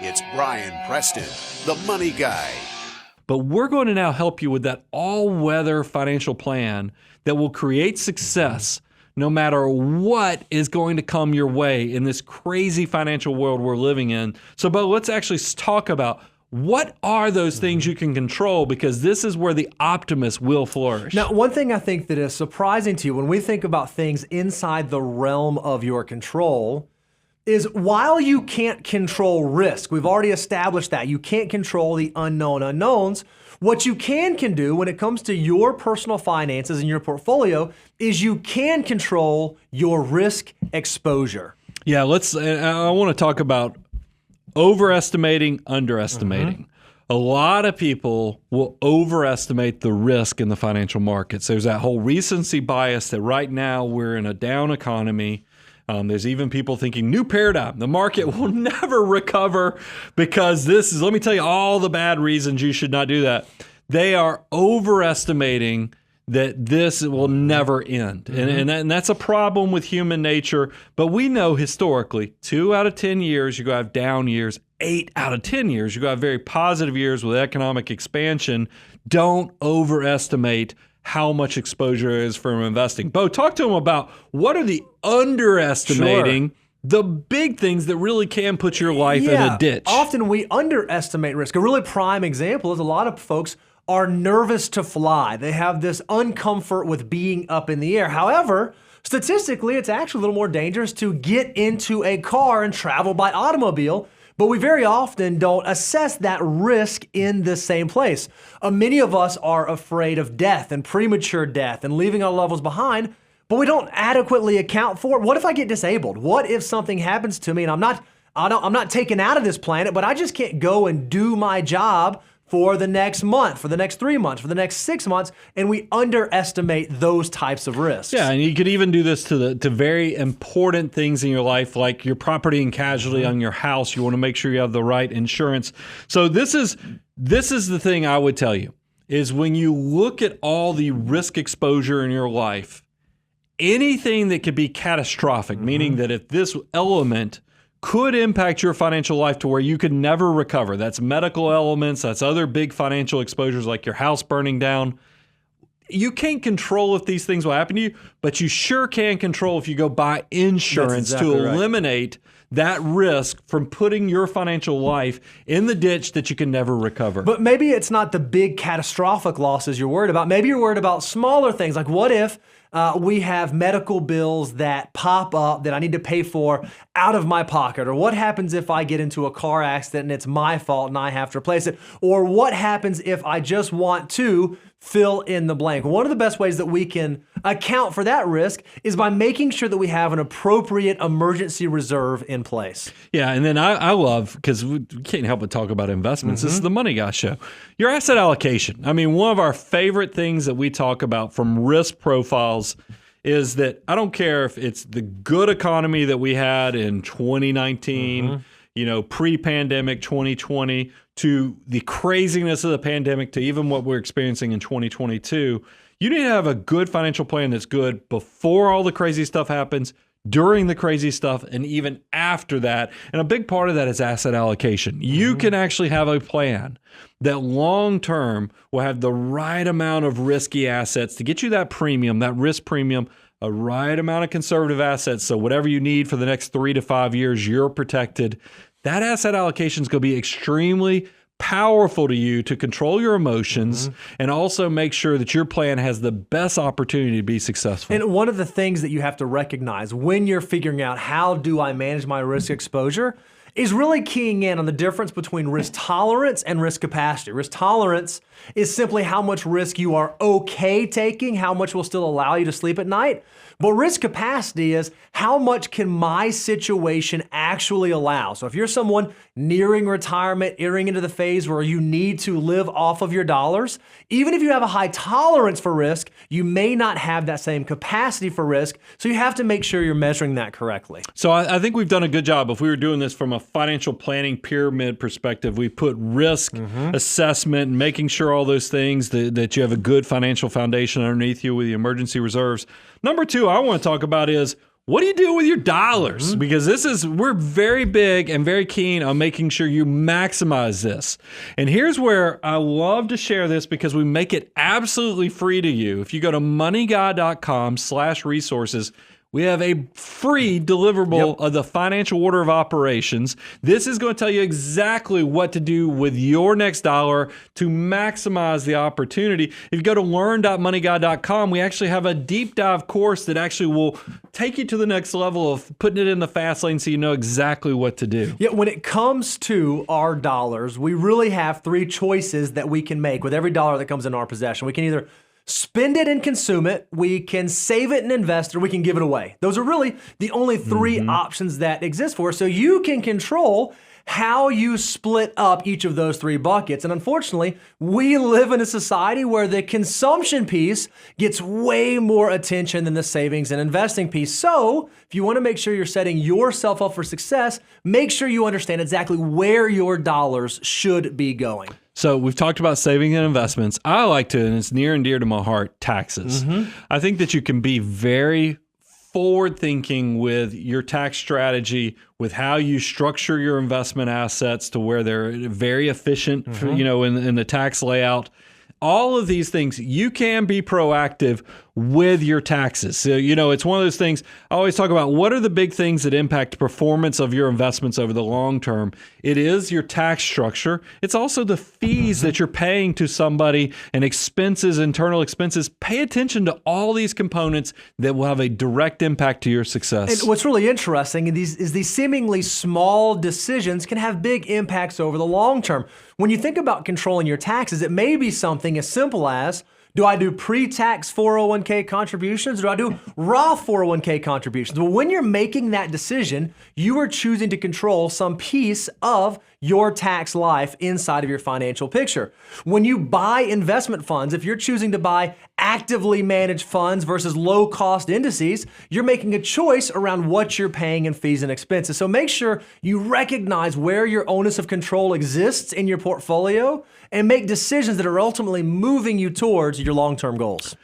It's Brian Preston, the Money Guy. But we're going to now help you with that all-weather financial plan that will create success no matter what is going to come your way in this crazy financial world we're living in. So, Bo, let's actually talk about what are those things you can control, because this is where the optimist will flourish. Now, one thing I think that is surprising to you when we think about things inside the realm of your control is while you can't control risk, we've already established that you can't control the unknown unknowns. What you can do when it comes to your personal finances and your portfolio is you can control your risk exposure. Yeah, I want to talk about overestimating, underestimating. A lot of people will overestimate the risk in the financial markets. There's that whole recency bias that right now we're in a down economy. There's even people thinking new paradigm. The market will never recover because let me tell you all the bad reasons you should not do that. They are overestimating that this will never end. And that's a problem with human nature. But we know historically, 2 out of 10 years, you're going to have down years. 8 out of 10 years, you're going to have very positive years with economic expansion. Don't overestimate how much exposure is from investing. Bo, talk to them about what are the underestimating the big things that really can put your life in a ditch. Often we underestimate risk. A really prime example is a lot of folks are nervous to fly. They have this uncomfort with being up in the air. However, statistically, it's actually a little more dangerous to get into a car and travel by automobile. But we very often don't assess that risk in the same place. Many of us are afraid of death and premature death and leaving our loved ones behind, but we don't adequately account for it. What if I get disabled? What if something happens to me and I'm not taken out of this planet, but I just can't go and do my job for the next month, for the next 3 months, for the next 6 months, and we underestimate those types of risks. Yeah, and you could even do this to very important things in your life, like your property and casualty on your house. You want to make sure you have the right insurance. So this is the thing I would tell you, is when you look at all the risk exposure in your life, anything that could be catastrophic, meaning that if this element could impact your financial life to where you could never recover. That's medical elements, that's other big financial exposures like your house burning down. You can't control if these things will happen to you, but you sure can control if you go buy insurance to eliminate that risk from putting your financial life in the ditch that you can never recover. But maybe it's not the big catastrophic losses you're worried about. Maybe you're worried about smaller things, like what if we have medical bills that pop up that I need to pay for out of my pocket? Or what happens if I get into a car accident and it's my fault and I have to replace it? Or what happens if I just want to fill in the blank? One of the best ways that we can account for that risk is by making sure that we have an appropriate emergency reserve in place. Yeah, and then I love, because we can't help but talk about investments. This is the Money Guy Show. Your asset allocation. I mean, one of our favorite things that we talk about from risk profiles is that I don't care if it's the good economy that we had in 2019, pre-pandemic 2020, to the craziness of the pandemic, to even what we're experiencing in 2022. You need to have a good financial plan that's good before all the crazy stuff happens, during the crazy stuff, and even after that. And a big part of that is asset allocation. You can actually have a plan that long-term will have the right amount of risky assets to get you that premium, that risk premium, a right amount of conservative assets. So whatever you need for the next 3 to 5 years, you're protected. That asset allocation is going to be extremely powerful to you to control your emotions and also make sure that your plan has the best opportunity to be successful. And one of the things that you have to recognize when you're figuring out how do I manage my risk exposure is really keying in on the difference between risk tolerance and risk capacity. Risk tolerance is simply how much risk you are okay taking, how much will still allow you to sleep at night. But risk capacity is how much can my situation actually allow? So if you're someone nearing retirement, entering into the phase where you need to live off of your dollars, even if you have a high tolerance for risk, you may not have that same capacity for risk. So you have to make sure you're measuring that correctly. So I think we've done a good job. If we were doing this from a financial planning pyramid perspective, we put risk assessment and making sure all those things that you have a good financial foundation underneath you with the emergency reserves. Number two, I want to talk about is what do you do with your dollars? Because we're very big and very keen on making sure you maximize this. And here's where I love to share this because we make it absolutely free to you. If you go to moneyguy.com/resources, we have a free deliverable of the financial order of operations. This is going to tell you exactly what to do with your next dollar to maximize the opportunity. If you go to learn.moneyguy.com, we actually have a deep dive course that actually will take you to the next level of putting it in the fast lane so you know exactly what to do. Yeah, when it comes to our dollars, we really have three choices that we can make with every dollar that comes in our possession. We can either spend it and consume it, we can save it and invest, or we can give it away. Those are really the only three options that exist for us. So you can control how you split up each of those three buckets. And unfortunately, we live in a society where the consumption piece gets way more attention than the savings and investing piece. So if you want to make sure you're setting yourself up for success, make sure you understand exactly where your dollars should be going. So we've talked about saving and investments. I like to, and it's near and dear to my heart, taxes. I think that you can be very forward thinking with your tax strategy, with how you structure your investment assets to where they're very efficient, for, in the tax layout. All of these things, you can be proactive with your taxes. So, it's one of those things I always talk about. What are the big things that impact performance of your investments over the long term? It is your tax structure. It's also the fees that you're paying to somebody and expenses, internal expenses. Pay attention to all these components that will have a direct impact to your success. And what's really interesting is these seemingly small decisions can have big impacts over the long term. When you think about controlling your taxes, it may be something as simple as, do I do pre-tax 401k contributions? Or do I do Roth 401k contributions? Well, when you're making that decision, you are choosing to control some piece of your tax life inside of your financial picture. When you buy investment funds, if you're choosing to buy actively managed funds versus low-cost indices, you're making a choice around what you're paying in fees and expenses. So make sure you recognize where your onus of control exists in your portfolio and make decisions that are ultimately moving you towards your long-term goals.